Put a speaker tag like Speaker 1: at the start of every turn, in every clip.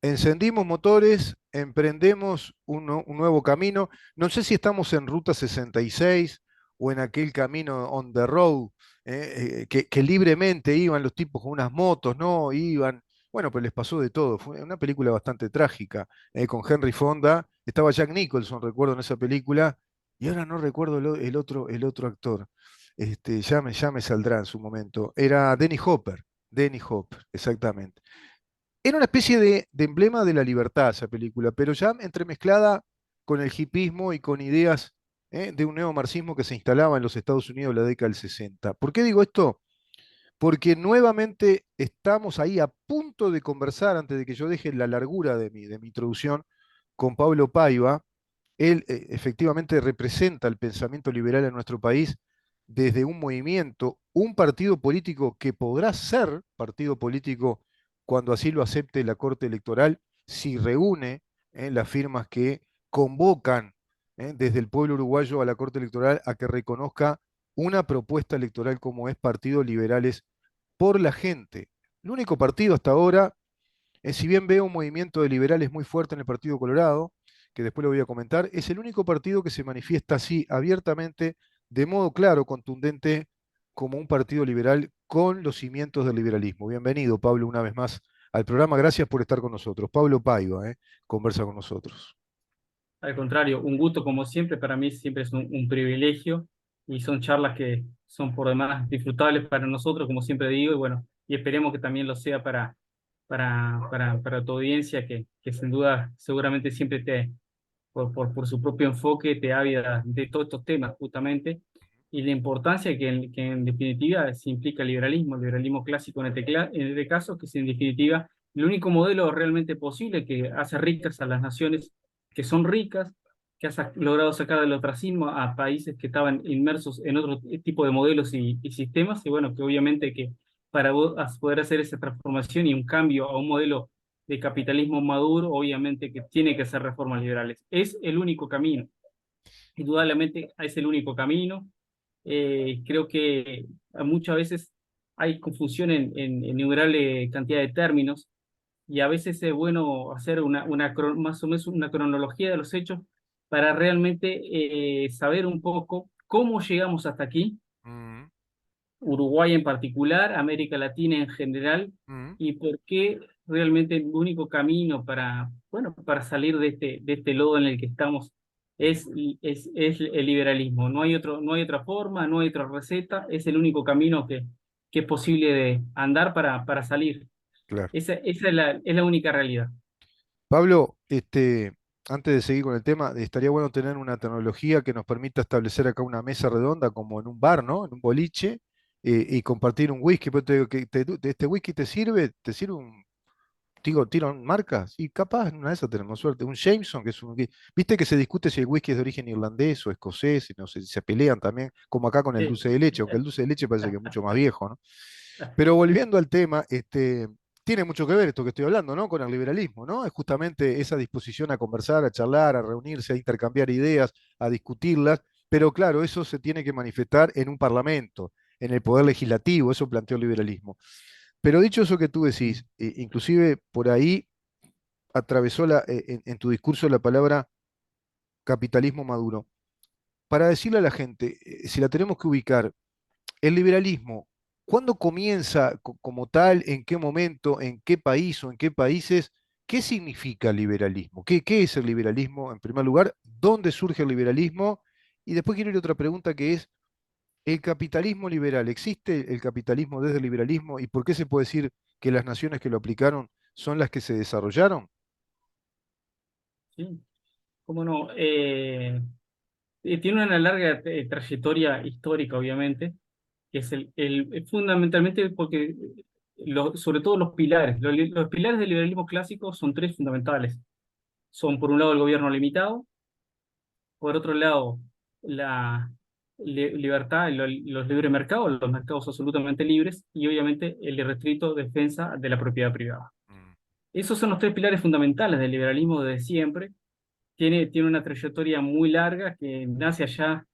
Speaker 1: encendimos motores, emprendemos un nuevo camino. No sé si estamos en Ruta 66 o en aquel camino on the road, que libremente iban los tipos con unas motos, ¿no? Iban, bueno, pues les pasó de todo. Fue una película bastante trágica, con Henry Fonda. Estaba Jack Nicholson, recuerdo, en esa película, y ahora no recuerdo el otro actor. Ya me saldrá en su momento. Era Denny Hopper, exactamente. Era una especie de emblema de la libertad esa película, pero ya entremezclada con el hipismo y con ideas de un neomarxismo que se instalaba en los Estados Unidos en la década del 60. ¿Por qué digo esto? Porque nuevamente estamos ahí a punto de conversar, antes de que yo deje la largura de mi introducción, con Pablo Paiva. Él efectivamente representa el pensamiento liberal en nuestro país desde un movimiento, un partido político que podrá ser partido político cuando así lo acepte la Corte Electoral, si reúne las firmas que convocan desde el pueblo uruguayo a la Corte Electoral a que reconozca una propuesta electoral como es Partidos Liberales por la Gente. El único partido hasta ahora, si bien veo un movimiento de liberales muy fuerte en el Partido Colorado, que después lo voy a comentar, es el único partido que se manifiesta así abiertamente, de modo claro, contundente, como un partido liberal con los cimientos del liberalismo. Bienvenido, Pablo, una vez más al programa. Gracias por estar con nosotros. Pablo Paiva, conversa con nosotros.
Speaker 2: Al contrario, un gusto como siempre, para mí siempre es un privilegio y son charlas que son por demás disfrutables para nosotros, como siempre digo, y bueno, y esperemos que también lo sea para tu audiencia, que sin duda seguramente siempre por su propio enfoque te habla de todos estos temas justamente, y la importancia que en definitiva se implica el liberalismo clásico en este caso, que es en definitiva el único modelo realmente posible que hace ricas a las naciones que son ricas, que ha logrado sacar del ostracismo a países que estaban inmersos en otro tipo de modelos y sistemas, y bueno, que obviamente que para poder hacer esa transformación y un cambio a un modelo de capitalismo maduro, obviamente que tiene que hacer reformas liberales. Es el único camino, indudablemente es el único camino. Creo que muchas veces hay confusión en innumerables cantidad de términos y a veces es bueno hacer más o menos una cronología de los hechos para realmente saber un poco cómo llegamos hasta aquí,
Speaker 1: Mm,
Speaker 2: Uruguay en particular, América Latina en general,
Speaker 1: mm.
Speaker 2: y por qué realmente el único camino para, bueno, para salir de este lodo en el que estamos es el liberalismo. No hay otra forma, no hay otra receta, es el único camino que es posible de andar para salir.
Speaker 1: Claro.
Speaker 2: Esa es la única realidad.
Speaker 1: Pablo, antes de seguir con el tema, estaría bueno tener una tecnología que nos permita establecer acá una mesa redonda como en un bar, ¿no? En un boliche, y compartir un whisky. Pero te digo que ¿este whisky te sirve? ¿Te sirve un, digo, tiran marcas? Y capaz, en una de esas tenemos suerte. Un Jameson, que es un... Viste que se discute si el whisky es de origen irlandés o escocés, y no sé, si se pelean también, como acá con el
Speaker 2: Sí.
Speaker 1: dulce de leche, aunque el dulce de leche parece que es mucho más viejo, ¿no? Pero volviendo al tema, tiene mucho que ver esto que estoy hablando, ¿no? Con el liberalismo, ¿no? Es justamente esa disposición a conversar, a charlar, a reunirse, a intercambiar ideas, a discutirlas, pero claro, eso se tiene que manifestar en un parlamento, en el poder legislativo, eso planteó el liberalismo. Pero dicho eso que tú decís, inclusive por ahí atravesó en tu discurso la palabra capitalismo maduro. Para decirle a la gente, si la tenemos que ubicar, el liberalismo, ¿cuándo comienza como tal? ¿En qué momento? ¿En qué país o en qué países? ¿Qué significa el liberalismo? ¿Qué es el liberalismo en primer lugar? ¿Dónde surge el liberalismo? Y después quiero ir a otra pregunta que es, ¿el capitalismo liberal? ¿Existe el capitalismo desde el liberalismo? ¿Y por qué se puede decir que las naciones que lo aplicaron son las que se desarrollaron?
Speaker 2: Sí, cómo no. Tiene una larga trayectoria histórica, obviamente, que es fundamentalmente porque, sobre todo los pilares, los pilares del liberalismo clásico son tres fundamentales. Son, por un lado, el gobierno limitado, por otro lado, la libertad, los libres mercados, los mercados absolutamente libres, y obviamente el irrestricto defensa de la propiedad privada.
Speaker 1: Mm,
Speaker 2: Esos son los tres pilares fundamentales del liberalismo desde siempre. Tiene una trayectoria muy larga que nace allá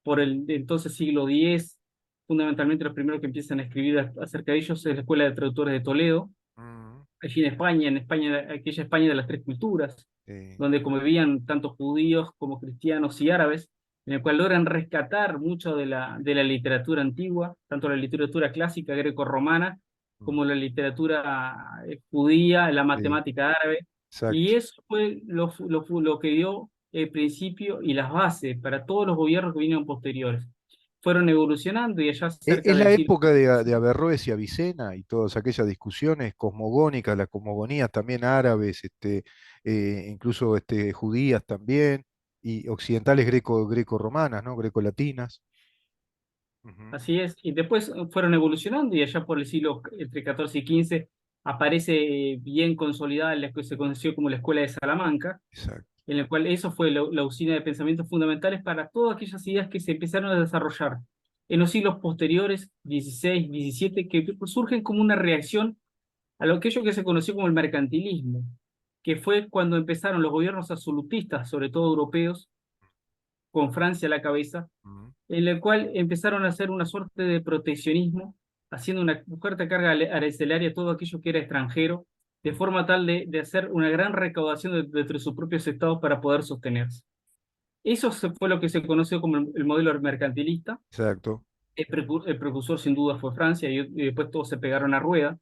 Speaker 2: por el entonces siglo X. Fundamentalmente los primeros que empiezan a escribir acerca de ellos es la Escuela de Traductores de Toledo,
Speaker 1: mm,
Speaker 2: allí en España, aquella España de las tres culturas,
Speaker 1: eh,
Speaker 2: donde convivían tanto judíos como cristianos y árabes, en el cual logran rescatar mucho de la literatura antigua, tanto la literatura clásica greco-romana
Speaker 1: mm,
Speaker 2: como la literatura judía, la
Speaker 1: sí,
Speaker 2: matemática árabe, y
Speaker 1: exacto.
Speaker 2: eso fue lo que dio el principio y las bases para todos los gobiernos que vinieron posteriores. Fueron evolucionando y allá cerca
Speaker 1: Es
Speaker 2: del
Speaker 1: la
Speaker 2: siglo
Speaker 1: época de Averroes y Avicena y todas aquellas discusiones cosmogónicas, las cosmogonías también árabes, incluso judías también, y occidentales greco-romanas, ¿no? Greco-latinas. Ujú.
Speaker 2: Así es, y después fueron evolucionando y allá por el siglo entre 14 y 15 aparece bien consolidada lo que se conoció como la Escuela de Salamanca,
Speaker 1: Exacto.
Speaker 2: en la cual eso fue la usina de pensamientos fundamentales para todas aquellas ideas que se empezaron a desarrollar en los siglos posteriores, 16, 17, que surgen como una reacción a lo aquello que se conoció como el mercantilismo, que fue cuando empezaron los gobiernos absolutistas, sobre todo europeos, con Francia a la cabeza,
Speaker 1: Ujú.
Speaker 2: en el cual empezaron a hacer una suerte de proteccionismo, haciendo una fuerte carga arancelaria a todo aquello que era extranjero, de forma tal de hacer una gran recaudación de sus propios estados para poder sostenerse. Eso fue lo que se conoció como el modelo mercantilista.
Speaker 1: Exacto.
Speaker 2: El precursor sin duda fue Francia y después todos se pegaron a rueda.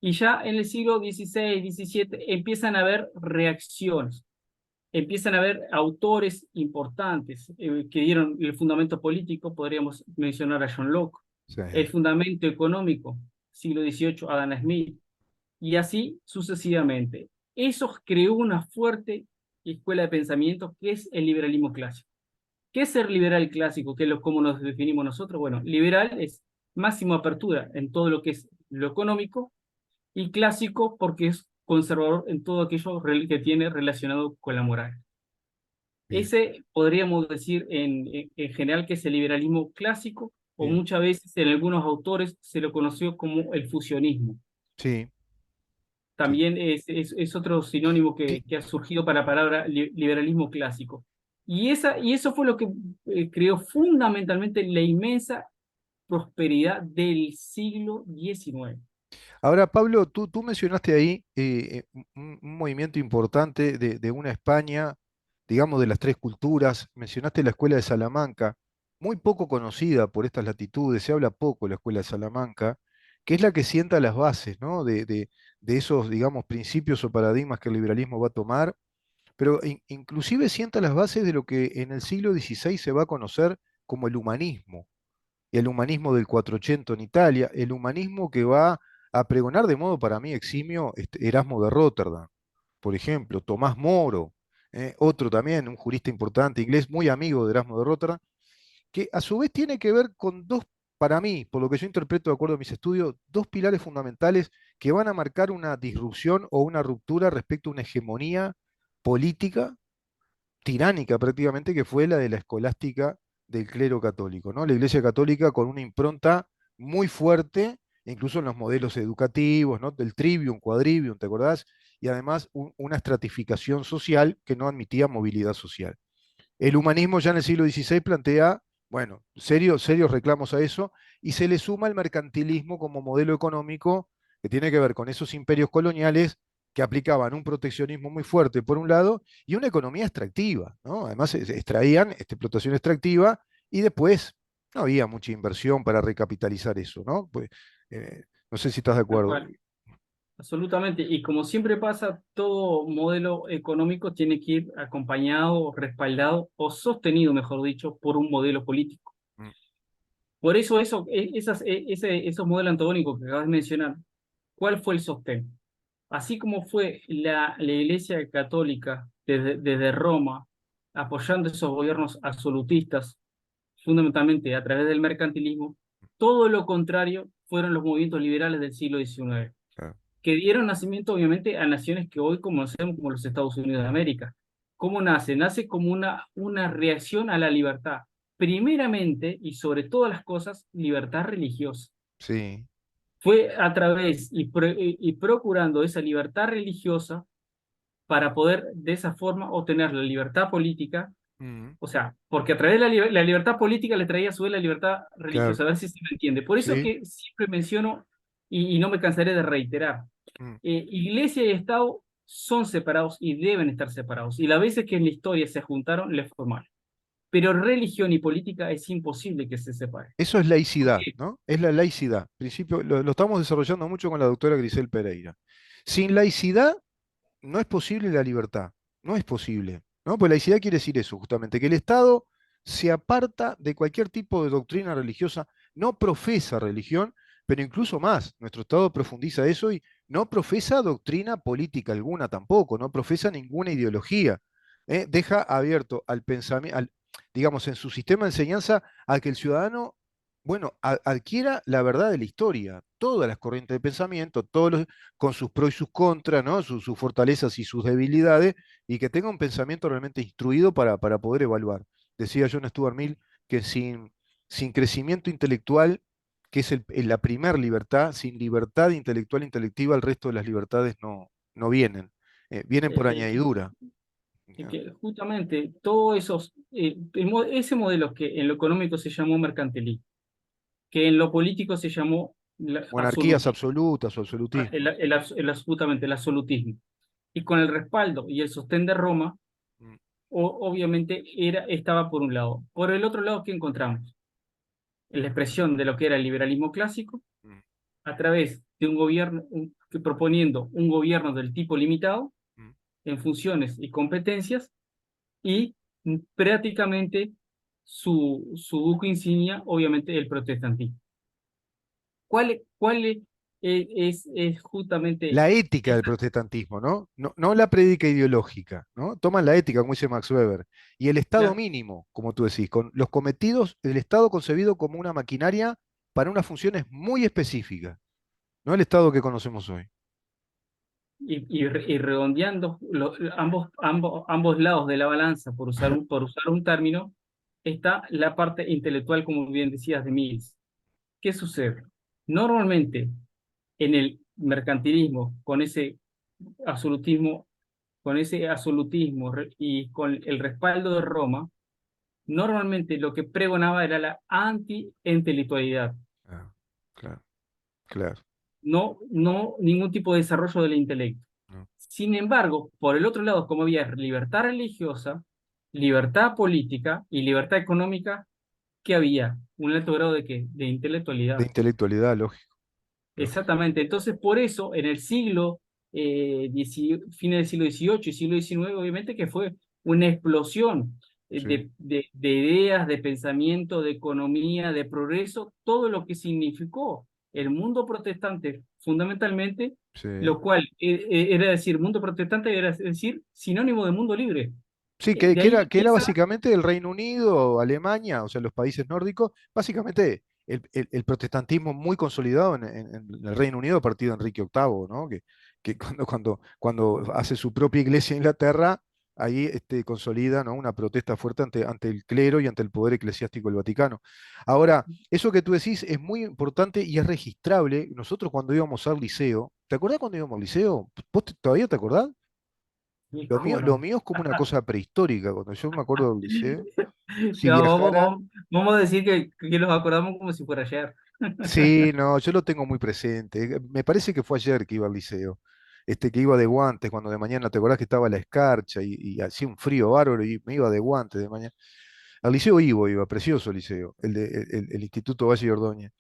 Speaker 2: Y ya en el siglo XVI, XVII empiezan a haber reacciones, empiezan a haber autores importantes que dieron el fundamento político, podríamos mencionar a John Locke,
Speaker 1: Sí.
Speaker 2: el fundamento económico, siglo XVIII, Adam Smith, y así sucesivamente. Eso creó una fuerte escuela de pensamiento que es el liberalismo clásico. ¿Qué es ser liberal clásico? ¿Qué es cómo nos definimos nosotros? Bueno, liberal es máxima apertura en todo lo que es lo económico y clásico porque es conservador en todo aquello que tiene relacionado con la moral.
Speaker 1: Bien,
Speaker 2: Ese podríamos decir en general que es el liberalismo clásico, o
Speaker 1: bien.
Speaker 2: muchas veces en algunos autores se lo conoció como el fusionismo.
Speaker 1: Sí, sí.
Speaker 2: También es otro sinónimo
Speaker 1: Ti-
Speaker 2: que ha surgido para la palabra liberalismo clásico. Y eso fue lo que creó fundamentalmente la inmensa prosperidad del siglo XIX.
Speaker 1: Ahora, Pablo, tú mencionaste ahí un movimiento importante de una España, digamos, de las tres culturas. Mencionaste la Escuela de Salamanca, muy poco conocida por estas latitudes, se habla poco de la Escuela de Salamanca, que es la que sienta las bases, ¿no? De esos, digamos, principios o paradigmas que el liberalismo va a tomar, pero inclusive sienta las bases de lo que en el siglo XVI se va a conocer como el humanismo y el humanismo del 480 en Italia, el humanismo que va a pregonar de modo para mí eximio Erasmo de Rotterdam, por ejemplo, Tomás Moro, otro también, un jurista importante inglés, muy amigo de Erasmo de Rotterdam, que a su vez tiene que ver con dos, para mí, por lo que yo interpreto de acuerdo a mis estudios, dos pilares fundamentales que van a marcar una disrupción o una ruptura respecto a una hegemonía política tiránica prácticamente, que fue la de la escolástica del clero católico, ¿no? La Iglesia Católica con una impronta muy fuerte, incluso en los modelos educativos, ¿no? Del trivium, quadrivium, ¿te acordás? Y además una estratificación social que no admitía movilidad social. El humanismo ya en el siglo XVI plantea, bueno, serios reclamos a eso, y se le suma el mercantilismo como modelo económico que tiene que ver con esos imperios coloniales que aplicaban un proteccionismo muy fuerte por un lado y una economía extractiva, ¿no? Además extraían explotación extractiva y después no había mucha inversión para recapitalizar eso, ¿no? Pues, no sé si estás de
Speaker 2: Tal
Speaker 1: acuerdo.
Speaker 2: cual. Absolutamente. Y como siempre pasa, todo modelo económico tiene que ir acompañado, respaldado o sostenido, mejor dicho, por un modelo político.
Speaker 1: Mm,
Speaker 2: Por eso, esos modelos antagónicos que acabas de mencionar, ¿cuál fue el sostén? Así como fue la Iglesia Católica desde Roma apoyando esos gobiernos absolutistas, fundamentalmente a través del mercantilismo, todo lo contrario fueron los movimientos liberales del siglo XIX
Speaker 1: claro,
Speaker 2: que dieron nacimiento obviamente a naciones que hoy conocemos como los Estados Unidos de América. ¿Cómo nace? Nace como una reacción a la libertad. Primeramente y sobre todas las cosas, libertad religiosa.
Speaker 1: sí.
Speaker 2: Fue a través y procurando esa libertad religiosa para poder de esa forma obtener la libertad política,
Speaker 1: Mm,
Speaker 2: o sea, porque a través de la libertad política le traía a su vez la libertad
Speaker 1: claro,
Speaker 2: religiosa, a ver si se me entiende. Por eso
Speaker 1: sí.
Speaker 2: que siempre menciono, y no me cansaré de reiterar,
Speaker 1: mm.
Speaker 2: Iglesia y Estado son separados y deben estar separados. Y las veces que en la historia se juntaron, les fue mal. Pero religión y política es imposible que se separen.
Speaker 1: Eso es
Speaker 2: ¿Por
Speaker 1: laicidad,
Speaker 2: qué?
Speaker 1: ¿no? Es la laicidad. Principio, lo estamos desarrollando mucho con la doctora Grisel Pereira. Sin laicidad no es posible la libertad, no es posible, ¿no? Pues laicidad quiere decir eso, justamente, que el Estado se aparta de cualquier tipo de doctrina religiosa, no profesa religión, pero incluso más, nuestro Estado profundiza eso y no profesa doctrina política alguna tampoco, no profesa ninguna ideología, ¿eh? Deja abierto al pensamiento, digamos, en su sistema de enseñanza, a que el ciudadano, bueno, adquiera la verdad de la historia, todas las corrientes de pensamiento, todos los, con sus pros y sus contras, ¿no? Sus fortalezas y sus debilidades, y que tenga un pensamiento realmente instruido para poder evaluar. Decía John Stuart Mill que sin crecimiento intelectual, que es la primer libertad, sin libertad intelectual e intelectiva, el resto de las libertades no vienen. Vienen por
Speaker 2: Eh,
Speaker 1: añadidura.
Speaker 2: que justamente todos esos, ese modelo que en lo económico se llamó mercantilismo, que en lo político se llamó
Speaker 1: Monarquías
Speaker 2: absolutismo,
Speaker 1: absolutas o absolutismo.
Speaker 2: justamente el absolutismo, y con el respaldo y el sostén de Roma,
Speaker 1: Mm,
Speaker 2: obviamente estaba por un lado. Por el otro lado, ¿qué encontramos? En la expresión de lo que era el liberalismo clásico,
Speaker 1: mm,
Speaker 2: a través de un gobierno, proponiendo un gobierno del tipo limitado
Speaker 1: mm.
Speaker 2: en funciones y competencias, y prácticamente su buque insignia, obviamente, el protestantismo. ¿Cuál es justamente
Speaker 1: La ética del
Speaker 2: esta?
Speaker 1: protestantismo, ¿no? No la prédica ideológica, ¿no? Toman la ética, como dice Max Weber, y el Estado
Speaker 2: la-
Speaker 1: mínimo, como tú decís, con los cometidos, el Estado concebido como una maquinaria para unas funciones muy específicas, no el Estado que conocemos hoy.
Speaker 2: y redondeando ambos lados de la balanza, por usar un término, está la parte intelectual, como bien decías, de Mills. ¿Qué sucede? Normalmente, en el mercantilismo, absolutismo, con ese absolutismo y con el respaldo de Roma, normalmente lo que pregonaba era la anti-intelectualidad,
Speaker 1: Ah, claro, claro.
Speaker 2: no ningún tipo de desarrollo del intelecto.
Speaker 1: No.
Speaker 2: Sin embargo, por el otro lado, como había libertad religiosa, libertad política y libertad económica, ¿qué había? Un alto grado de qué? De
Speaker 1: De
Speaker 2: intelectualidad.
Speaker 1: intelectualidad, lógico, lógico.
Speaker 2: Exactamente. Entonces, por eso, en el fines del siglo XVIII y siglo XIX, obviamente que fue una explosión
Speaker 1: Sí,
Speaker 2: de ideas, de pensamiento, de economía, de progreso, todo lo que significó el mundo protestante, fundamentalmente,
Speaker 1: sí.
Speaker 2: lo cual era decir, mundo protestante era decir sinónimo de mundo libre.
Speaker 1: Sí,
Speaker 2: De
Speaker 1: que
Speaker 2: ahí
Speaker 1: era, que era
Speaker 2: empieza.
Speaker 1: básicamente el Reino Unido, Alemania, o sea, los países nórdicos, básicamente el protestantismo muy consolidado en el Reino Unido a partir de Enrique VIII, ¿no? Que cuando hace su propia iglesia en Inglaterra, ahí consolida, ¿no? Una protesta fuerte ante el clero y ante el poder eclesiástico del Vaticano. Ahora, eso que tú decís es muy importante y es registrable. Nosotros cuando íbamos al liceo, ¿te acordás cuando íbamos al liceo? ¿Todavía te acordás?
Speaker 2: Y
Speaker 1: Lo mío,
Speaker 2: cómo
Speaker 1: lo
Speaker 2: no.
Speaker 1: mío es como una cosa prehistórica. Cuando yo me acuerdo del liceo, si
Speaker 2: No, vamos,
Speaker 1: viajara.
Speaker 2: vamos, vamos a decir que nos acordamos como si fuera ayer.
Speaker 1: Sí, no, yo lo tengo muy presente. Me parece que fue ayer que iba al liceo. Que iba de guantes cuando de mañana, ¿te acordás que estaba la escarcha y hacía un frío bárbaro y me iba de guantes de mañana? Al liceo iba, precioso liceo, el Instituto Valle y Ordóñez.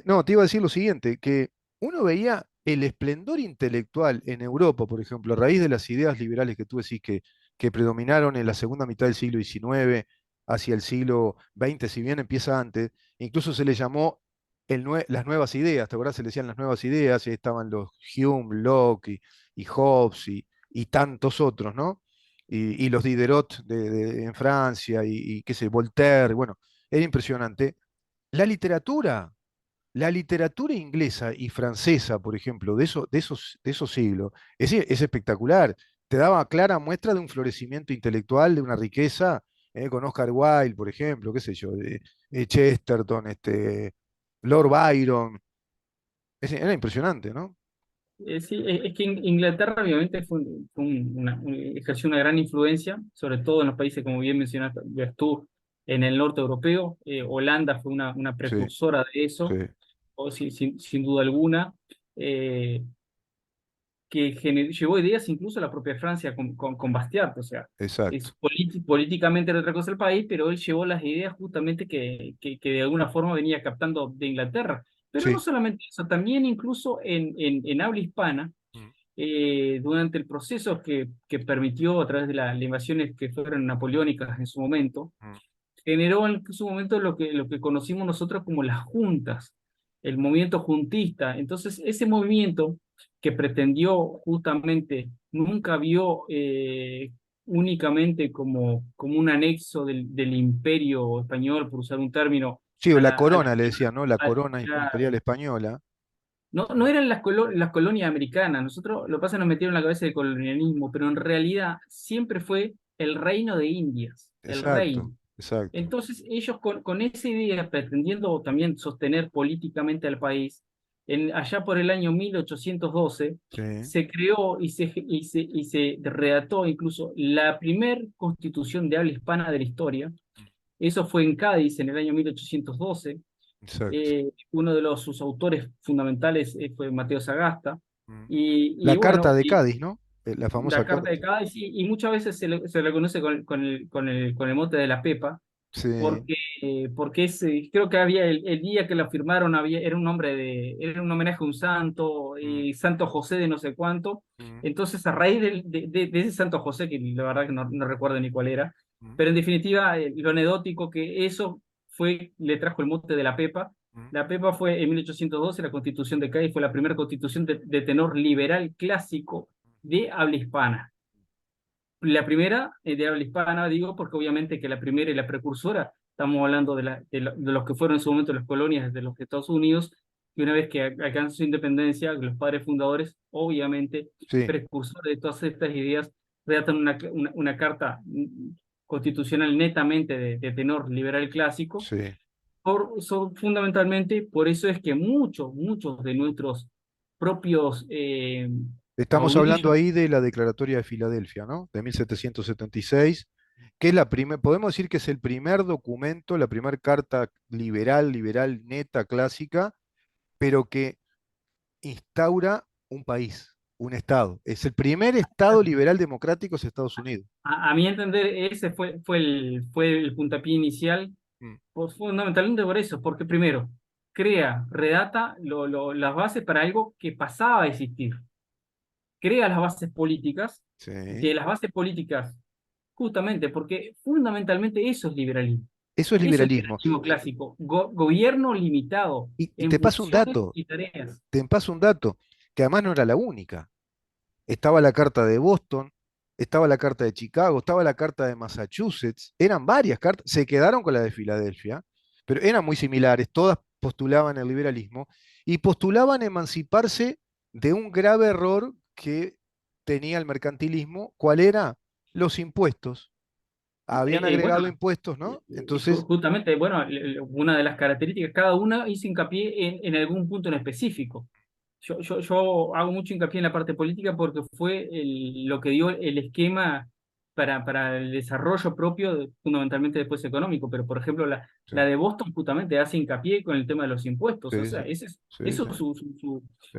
Speaker 1: No, te iba a decir lo siguiente, que uno veía el esplendor intelectual en Europa, por ejemplo, a raíz de las ideas liberales que tú decís que predominaron en la segunda mitad del siglo XIX hacia el siglo XX, si bien empieza antes, incluso se le llamó las nuevas ideas, ¿te acordás? Se le decían las nuevas ideas, y ahí estaban los Hume, Locke y Hobbes y tantos otros, ¿no? Y los Diderot en Francia y qué sé, Voltaire, bueno, era impresionante. La literatura, la literatura inglesa y francesa, por ejemplo, de esos siglos, es espectacular. Te daba clara muestra de un florecimiento intelectual, de una riqueza, con Oscar Wilde, por ejemplo, qué sé yo, Chesterton, Lord Byron. Era impresionante, ¿no?
Speaker 2: Sí, es que Inglaterra obviamente ejerció una gran influencia, sobre todo en los países, como bien mencionaste tú, en el norte europeo. Holanda fue una
Speaker 1: Sí,
Speaker 2: precursora de
Speaker 1: sí.
Speaker 2: eso, o sin duda alguna. Eh, llevó ideas incluso a la propia Francia con Bastiat, o sea,
Speaker 1: exacto.
Speaker 2: políticamente era otra cosa el país, pero él llevó las ideas justamente que de alguna forma venía captando de Inglaterra. Pero no
Speaker 1: Sí.
Speaker 2: solamente eso, también incluso en habla hispana,
Speaker 1: Mm,
Speaker 2: durante el proceso que permitió a través de las invasiones que fueron napoleónicas en su momento,
Speaker 1: mm.
Speaker 2: generó en su momento lo que conocimos nosotros como las juntas, el movimiento juntista. Entonces, ese movimiento que pretendió justamente, nunca vio únicamente como un anexo del imperio español, por usar un término,
Speaker 1: Sí, o
Speaker 2: a
Speaker 1: la
Speaker 2: la, a
Speaker 1: corona, le decía, ¿no? La
Speaker 2: la-
Speaker 1: corona imperial española.
Speaker 2: no, no eran las colonias americanas. Nosotros, lo que pasa, nos metieron en la cabeza el colonialismo, pero en realidad siempre fue el reino de Indias, el
Speaker 1: Exacto,
Speaker 2: reino.
Speaker 1: exacto.
Speaker 2: Entonces, ellos con esa idea, pretendiendo también sostener políticamente al país, allá por el año 1812,
Speaker 1: Sí,
Speaker 2: se creó y se redactó incluso la primer constitución de habla hispana de la historia. Eso fue en Cádiz en el año 1812.
Speaker 1: exacto.
Speaker 2: Uno de sus autores fundamentales fue Mateo Sagasta.
Speaker 1: Mm.
Speaker 2: Y
Speaker 1: La Carta
Speaker 2: bueno,
Speaker 1: de Cádiz, ¿no? La famosa
Speaker 2: la Carta de
Speaker 1: carta.
Speaker 2: Cádiz, y muchas veces se le conoce con el mote de la Pepa
Speaker 1: Sí,
Speaker 2: porque, porque creo que había el día que la firmaron era un era un homenaje a un santo,
Speaker 1: mm,
Speaker 2: Santo José de no sé cuánto.
Speaker 1: mm,
Speaker 2: Entonces, a raíz de ese Santo José, que la verdad que no recuerdo ni cuál era,
Speaker 1: mm,
Speaker 2: pero en definitiva, lo anecdótico que eso le trajo el mote de la Pepa.
Speaker 1: mm.
Speaker 2: La Pepa fue en 1812, la Constitución de Cádiz fue la primera constitución de tenor liberal clásico de habla hispana. La primera de habla hispana, digo, porque obviamente que la primera y la precursora, estamos hablando de los que fueron en su momento las colonias de los Estados Unidos, y una vez que alcanzó su independencia, los padres fundadores, obviamente,
Speaker 1: Sí,
Speaker 2: precursores de todas estas ideas, redactan una carta constitucional netamente de tenor liberal clásico,
Speaker 1: sí.
Speaker 2: fundamentalmente por eso es que muchos de nuestros propios
Speaker 1: Estamos hablando
Speaker 2: caudillos.
Speaker 1: ahí de la Declaratoria de Filadelfia, ¿no? De 1776, que es la primera, podemos decir que es el primer documento, la primera carta liberal, liberal neta, clásica, pero que instaura un país, un Estado. Es el primer Estado liberal democrático es Estados Unidos.
Speaker 2: A mi entender, ese fue el puntapié inicial,
Speaker 1: Mm,
Speaker 2: pues, fundamentalmente por eso, porque primero, redata las bases para algo que pasaba a existir, crea las bases políticas,
Speaker 1: sí.
Speaker 2: de las bases políticas, justamente, porque fundamentalmente eso es liberalismo,
Speaker 1: Eso es
Speaker 2: eso es
Speaker 1: liberalismo.
Speaker 2: liberalismo clásico, gobierno limitado
Speaker 1: Y
Speaker 2: en
Speaker 1: te paso un
Speaker 2: funciones
Speaker 1: dato,
Speaker 2: y tareas.
Speaker 1: te paso un dato, que además no era la única. Estaba la carta de Boston, estaba la carta de Chicago, estaba la carta de Massachusetts, eran varias cartas, se quedaron con la de Filadelfia, pero eran muy similares, todas postulaban el liberalismo y postulaban emanciparse de un grave error que tenía el mercantilismo, ¿cuál era? Los impuestos. Habían
Speaker 2: Bueno,
Speaker 1: agregado impuestos, ¿no? Entonces,
Speaker 2: justamente, bueno, una de las características, cada una hizo hincapié en algún punto en específico. Yo hago mucho hincapié en la parte política porque fue lo que dio el esquema para el desarrollo propio, fundamentalmente después económico, pero por ejemplo
Speaker 1: sí,
Speaker 2: la de Boston justamente hace hincapié con el tema de los impuestos, o
Speaker 1: sí,
Speaker 2: sea,
Speaker 1: sí, sí,
Speaker 2: eso
Speaker 1: sí,
Speaker 2: es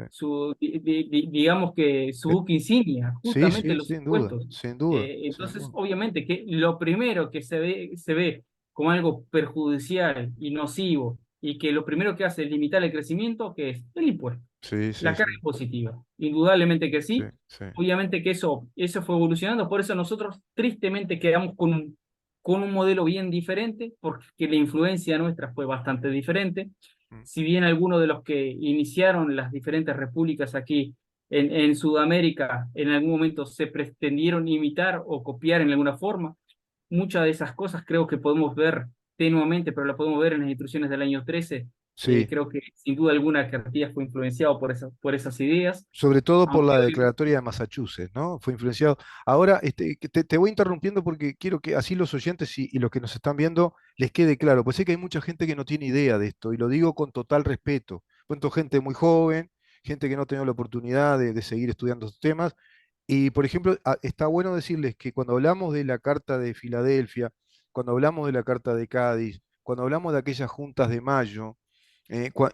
Speaker 1: sí.
Speaker 2: digamos que su
Speaker 1: Eh,
Speaker 2: buque insignia,
Speaker 1: Sí,
Speaker 2: justamente
Speaker 1: sí,
Speaker 2: los
Speaker 1: sin duda,
Speaker 2: impuestos.
Speaker 1: sin duda, sin
Speaker 2: Entonces,
Speaker 1: duda.
Speaker 2: obviamente que lo primero que se ve como algo perjudicial y nocivo, y que lo primero que hace es limitar el crecimiento, que es el impuesto,
Speaker 1: Sí, sí,
Speaker 2: la
Speaker 1: sí,
Speaker 2: carga impositiva. Indudablemente que
Speaker 1: sí,
Speaker 2: sí.
Speaker 1: sí.
Speaker 2: Obviamente que eso fue evolucionando, por eso nosotros tristemente quedamos con un modelo bien diferente, porque la influencia nuestra fue bastante diferente.
Speaker 1: Mm.
Speaker 2: Si bien algunos de los que iniciaron las diferentes repúblicas aquí en Sudamérica en algún momento se pretendieron imitar o copiar en alguna forma, muchas de esas cosas creo que podemos ver tenuamente, pero la podemos ver en las instrucciones del año 13.
Speaker 1: Sí,
Speaker 2: Creo que sin duda alguna que Artigas fue influenciado por esas ideas,
Speaker 1: sobre todo por
Speaker 2: aunque
Speaker 1: la
Speaker 2: hoy,
Speaker 1: declaratoria de Massachusetts, ¿no? Fue influenciado. Ahora, que te voy interrumpiendo porque quiero que así los oyentes y los que nos están viendo les quede claro, pues sé que hay mucha gente que no tiene idea de esto y lo digo con total respeto. Cuento gente muy joven, gente que no ha tenido la oportunidad de seguir estudiando estos temas. Y, por ejemplo, está bueno decirles que cuando hablamos de la Carta de Filadelfia, cuando hablamos de la Carta de Cádiz, cuando hablamos de aquellas juntas de mayo,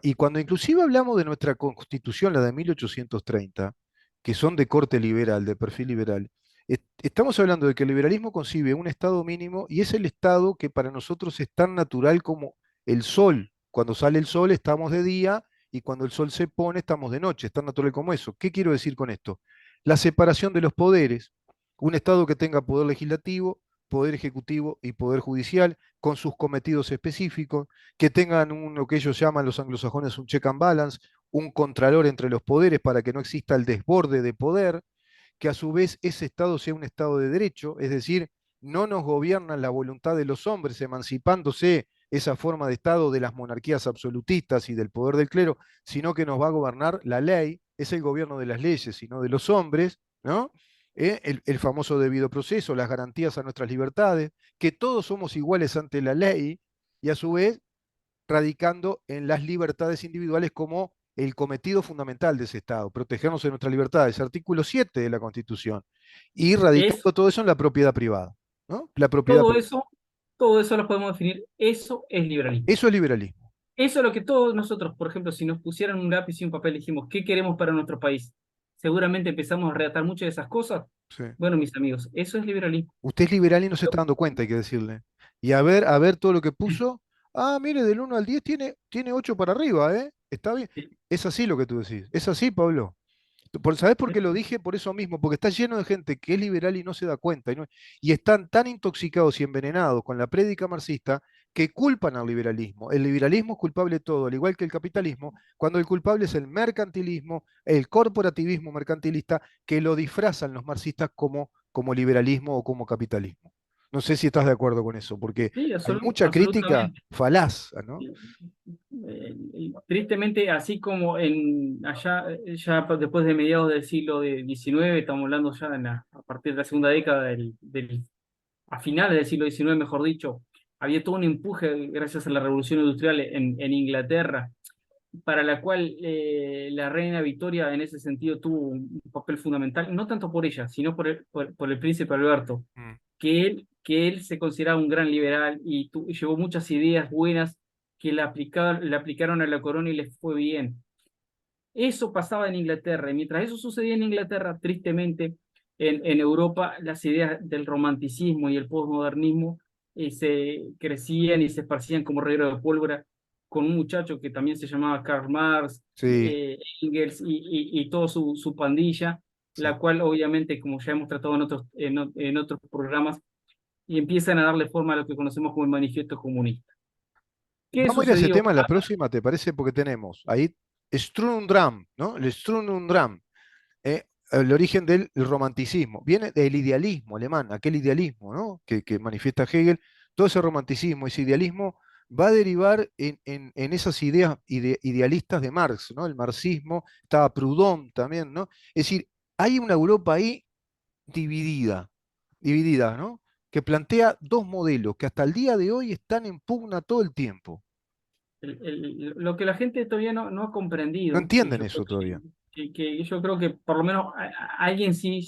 Speaker 1: y cuando inclusive hablamos de nuestra Constitución, la de 1830, que son de corte liberal, de perfil liberal. Estamos hablando de que el liberalismo concibe un estado mínimo y es el estado que para nosotros es tan natural como el sol. Cuando sale el sol estamos de día y cuando el sol se pone estamos de noche, es tan natural como eso. ¿Qué quiero decir con esto? La separación de los poderes, un estado que tenga poder legislativo, poder ejecutivo y poder judicial con sus cometidos específicos, que tengan lo que ellos llaman los anglosajones un check and balance, un contralor entre los poderes para que no exista el desborde de poder, que a su vez ese Estado sea un Estado de derecho, es decir, no nos gobiernan la voluntad de los hombres, emancipándose esa forma de Estado de las monarquías absolutistas y del poder del clero, sino que nos va a gobernar la ley, es el gobierno de las leyes, sino de los hombres, ¿no? El famoso debido proceso, las garantías a nuestras libertades, que todos somos iguales ante la ley y a su vez radicando en las libertades individuales como el cometido fundamental de ese Estado, protegernos de nuestras libertades, artículo 7 de la Constitución, y
Speaker 2: Es
Speaker 1: radicando todo eso en la propiedad privada, ¿no? La propiedad
Speaker 2: todo
Speaker 1: privada.
Speaker 2: eso, todo eso lo podemos definir. Eso es liberalismo.
Speaker 1: Eso es liberalismo.
Speaker 2: Eso es lo que todos nosotros, por ejemplo, si nos pusieran un lápiz y un papel y dijimos, ¿qué queremos para nuestro país? Seguramente empezamos a redactar muchas de esas cosas.
Speaker 1: Sí.
Speaker 2: Bueno, mis amigos, eso es liberalismo.
Speaker 1: Usted es liberal y no se está dando cuenta, hay que decirle. Y a ver todo lo que puso. Ah, mire, del 1 al 10 tiene 8 para arriba, ¿eh? Está bien. Es así lo que tú decís. Es así, Pablo. ¿Sabés por qué lo dije? Por eso mismo, porque está lleno de gente que es liberal y no se da cuenta, y están tan intoxicados y envenenados con la prédica marxista que culpan al liberalismo. El liberalismo es culpable de todo, al igual que el capitalismo, cuando el culpable es el mercantilismo, el corporativismo mercantilista, que lo disfrazan los marxistas como liberalismo o como capitalismo. No sé si estás de acuerdo con eso, porque
Speaker 2: Sí,
Speaker 1: hay mucha crítica
Speaker 2: absolutamente.
Speaker 1: falaz, ¿no?
Speaker 2: Tristemente, así como en allá, después de mediados del siglo XIX, estamos hablando ya a partir de la segunda década a finales del siglo XIX, mejor dicho, había todo un empuje gracias a la revolución industrial en Inglaterra, para la cual la reina Victoria en ese sentido tuvo un papel fundamental, no tanto por ella, sino por el príncipe Alberto,
Speaker 1: Mm,
Speaker 2: que él se consideraba un gran liberal y llevó muchas ideas buenas que le aplicaron a la corona y les fue bien. Eso pasaba en Inglaterra, y mientras eso sucedía en Inglaterra, tristemente, en Europa las ideas del romanticismo y el posmodernismo se crecían y se esparcían como reguero de pólvora con un muchacho que también se llamaba Karl Marx,
Speaker 1: sí,
Speaker 2: Engels y toda su pandilla,
Speaker 1: sí.
Speaker 2: la cual obviamente, como ya hemos tratado en otros programas, y empiezan a darle forma a lo que conocemos como el manifiesto comunista. ¿Qué
Speaker 1: Vamos a ir a ese
Speaker 2: sucedió?
Speaker 1: tema en la próxima, ¿te parece? Porque tenemos ahí Strunndram, ¿no? El Strunndram, el origen del romanticismo. Viene del idealismo alemán, aquel idealismo, ¿no? Que manifiesta Hegel. Todo ese romanticismo, ese idealismo va a derivar en esas ideas idealistas de Marx, ¿no? El marxismo, estaba Proudhon también, ¿no? Es decir, hay una Europa ahí dividida, dividida, ¿no? Que plantea dos modelos que hasta el día de hoy están en pugna todo el tiempo.
Speaker 2: Lo que la gente todavía no ha
Speaker 1: No
Speaker 2: comprendido, y
Speaker 1: entienden
Speaker 2: yo
Speaker 1: eso
Speaker 2: creo
Speaker 1: todavía.
Speaker 2: que yo creo que por lo menos alguien sí,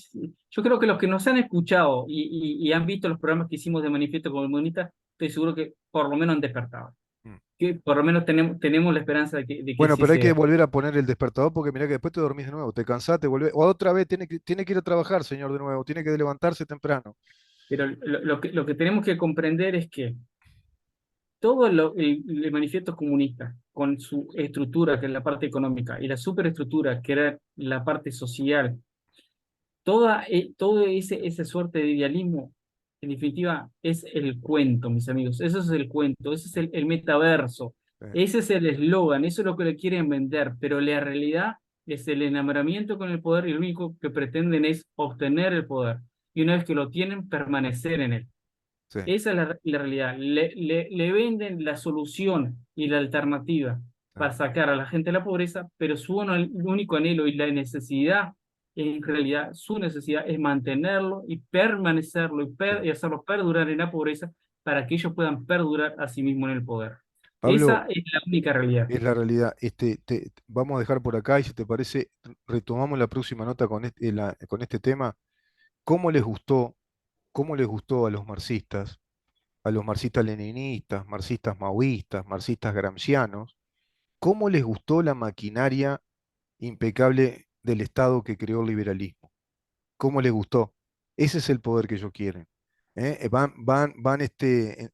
Speaker 2: yo creo que los que nos han escuchado y han visto los programas que hicimos de Manifiesto Comunista, estoy seguro que por lo menos han despertado,
Speaker 1: Mm.
Speaker 2: que por lo menos tenemos la esperanza de que
Speaker 1: Bueno,
Speaker 2: sí
Speaker 1: pero hay que
Speaker 2: sea.
Speaker 1: volver a poner el despertador porque mirá que después te dormís de nuevo, te cansás, te volvés. O otra vez tiene que ir a trabajar, señor, de nuevo, tiene que levantarse temprano.
Speaker 2: Pero lo que tenemos que comprender es que el manifiesto comunista, con su estructura, que es la parte económica, y la superestructura, que era la parte social, todo esa suerte de idealismo, en definitiva, es el cuento, mis amigos. Eso es el cuento, ese es el metaverso,
Speaker 1: Eh,
Speaker 2: ese es el eslogan, eso es lo que le quieren vender, pero la realidad es el enamoramiento con el poder y lo único que pretenden es obtener el poder. Y una vez que lo tienen, permanecer en él.
Speaker 1: sí,
Speaker 2: Esa es la realidad. Le venden la solución y la alternativa
Speaker 1: eh,
Speaker 2: para sacar a la gente de la pobreza, pero su único anhelo y la necesidad, en realidad, su necesidad es mantenerlo y permanecerlo
Speaker 1: sí.
Speaker 2: y hacerlo perdurar en la pobreza para que ellos puedan perdurar a sí mismos en el poder.
Speaker 1: Pablo,
Speaker 2: Esa es la única realidad.
Speaker 1: es la realidad. Vamos a dejar por acá y si te parece, retomamos la próxima nota con este tema. ¿Cómo les gustó, cómo les gustó a los marxistas leninistas, marxistas maoístas, marxistas gramscianos? ¿Cómo les gustó la maquinaria impecable del Estado que creó el liberalismo. ¿Cómo les gustó? Ese es el poder que ellos quieren. Van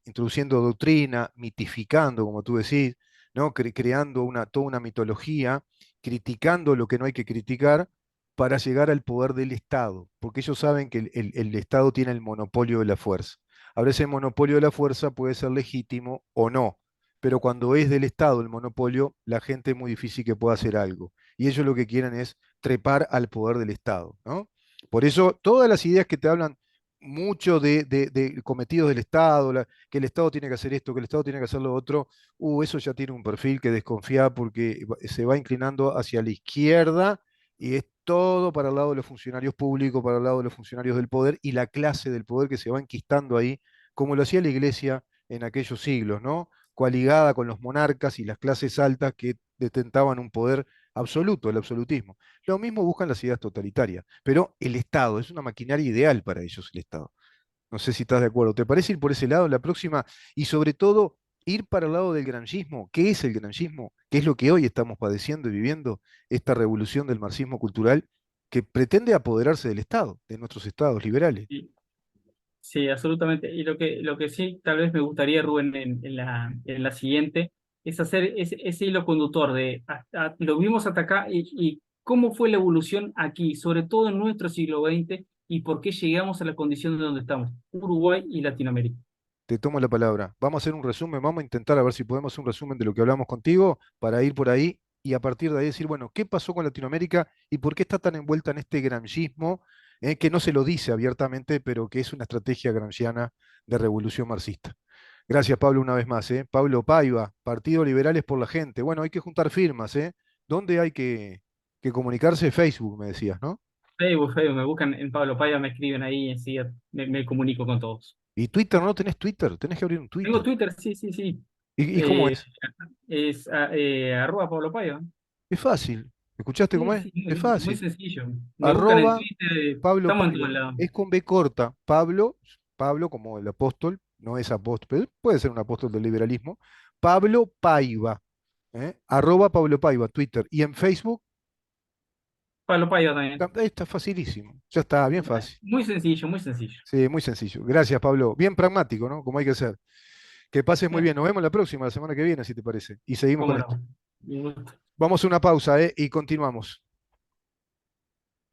Speaker 1: introduciendo doctrina, mitificando, como tú decís, ¿no? Creando toda una mitología, criticando lo que no hay que criticar para llegar al poder del Estado, porque ellos saben que el Estado tiene el monopolio de la fuerza. Ahora ese monopolio de la fuerza puede ser legítimo o no, pero cuando es del Estado el monopolio, la gente es muy difícil que pueda hacer algo. Y ellos lo que quieren es trepar al poder del Estado, ¿no? Por eso, todas las ideas que te hablan mucho de cometidos del Estado, que el Estado tiene que hacer esto, que el Estado tiene que hacer lo otro, eso ya tiene un perfil que desconfía porque se va inclinando hacia la izquierda y es todo para el lado de los funcionarios públicos, para el lado de los funcionarios del poder y la clase del poder que se va enquistando ahí, como lo hacía la Iglesia en aquellos siglos, ¿no? Coaligada con los monarcas y las clases altas que detentaban un poder absoluto, el absolutismo. Lo mismo buscan las ideas totalitarias, pero el Estado es una maquinaria ideal para ellos, el Estado. No sé si estás de acuerdo. ¿Te parece ir por ese lado la próxima? Y sobre todo, ir para el lado del granjismo. ¿Qué es el granjismo? ¿Qué es lo que hoy estamos padeciendo y viviendo? Esta revolución del marxismo cultural que pretende apoderarse del Estado, de nuestros estados liberales.
Speaker 2: Sí, sí, absolutamente. Y lo que sí, tal vez me gustaría, Rubén, en la siguiente, es hacer ese hilo conductor de lo vimos hasta acá y cómo fue la evolución aquí, sobre todo en nuestro siglo XX, y por qué llegamos a la condición de donde estamos, Uruguay y Latinoamérica.
Speaker 1: Te tomo la palabra. Vamos a hacer un resumen, vamos a intentar a ver si podemos hacer un resumen de lo que hablamos contigo para ir por ahí y a partir de ahí decir, bueno, ¿qué pasó con Latinoamérica y por qué está tan envuelta en este gramscismo, que no se lo dice abiertamente, pero que es una estrategia gramsciana de revolución marxista? Gracias, Pablo, una vez más, ¿eh? Pablo Paiva, Partido Liberales por la Gente. Bueno, hay que juntar firmas, ¿eh? ¿Dónde hay que comunicarse? Facebook, me decías, ¿no?
Speaker 2: Facebook, me buscan en Pablo Paya, me escriben ahí y enseguida me comunico con todos.
Speaker 1: Y Twitter, ¿no tenés Twitter? Tenés que abrir un
Speaker 2: Tengo
Speaker 1: Twitter.
Speaker 2: Twitter, sí, sí, sí.
Speaker 1: ¿Y cómo
Speaker 2: Eh,
Speaker 1: es?
Speaker 2: es arroba Pablo Paya.
Speaker 1: Es fácil. ¿Escuchaste cómo
Speaker 2: Sí,
Speaker 1: es?
Speaker 2: sí,
Speaker 1: Es
Speaker 2: muy
Speaker 1: fácil.
Speaker 2: sencillo. Me buscan en
Speaker 1: Arroba
Speaker 2: Twitter,
Speaker 1: Pablo
Speaker 2: estamos en todos
Speaker 1: Paiva.
Speaker 2: lados.
Speaker 1: Es con B corta. Pablo como el apóstol, no es apóstol, pero puede ser un apóstol del liberalismo. Pablo Paiva. Arroba Pablo Paiva, Twitter. Y en Facebook,
Speaker 2: Pablo Paya también.
Speaker 1: está facilísimo. Ya está, bien fácil.
Speaker 2: Muy sencillo, muy sencillo.
Speaker 1: Sí, muy sencillo. Gracias, Pablo. Bien pragmático, ¿no? Como hay que ser. Que pases muy bien. Nos vemos la próxima, la semana que viene, si te parece. Y seguimos con
Speaker 2: Cómo
Speaker 1: esto.
Speaker 2: no. Un gusto.
Speaker 1: Vamos a una pausa, ¿eh? Y continuamos.